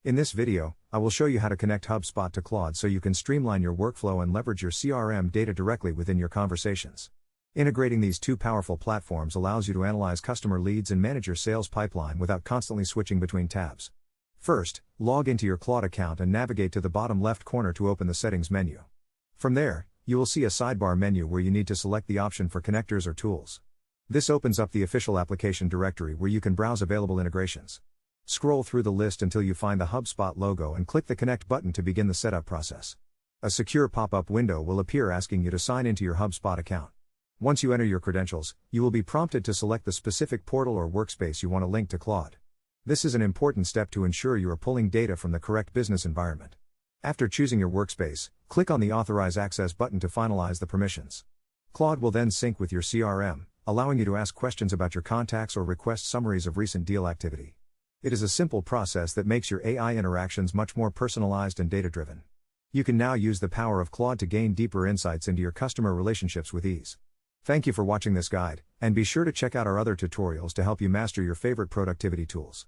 In this video, I will show you how to connect HubSpot to Claude so you can streamline your workflow and leverage your CRM data directly within your conversations. Integrating these two powerful platforms allows you to analyze customer leads and manage your sales pipeline without constantly switching between tabs. First, log into your Claude account and navigate to the bottom left corner to open the Settings menu. From there, you will see a sidebar menu where you need to select the option for connectors or tools. This opens up the official application directory where you can browse available integrations. Scroll through the list until you find the HubSpot logo and click the Connect button to begin the setup process. A secure pop-up window will appear asking you to sign into your HubSpot account. Once you enter your credentials, you will be prompted to select the specific portal or workspace you want to link to Claude. This is an important step to ensure you are pulling data from the correct business environment. After choosing your workspace, click on the Authorize Access button to finalize the permissions. Claude will then sync with your CRM, allowing you to ask questions about your contacts or request summaries of recent deal activity. It is a simple process that makes your AI interactions much more personalized and data-driven. You can now use the power of Claude to gain deeper insights into your customer relationships with ease. Thank you for watching this guide, and be sure to check out our other tutorials to help you master your favorite productivity tools.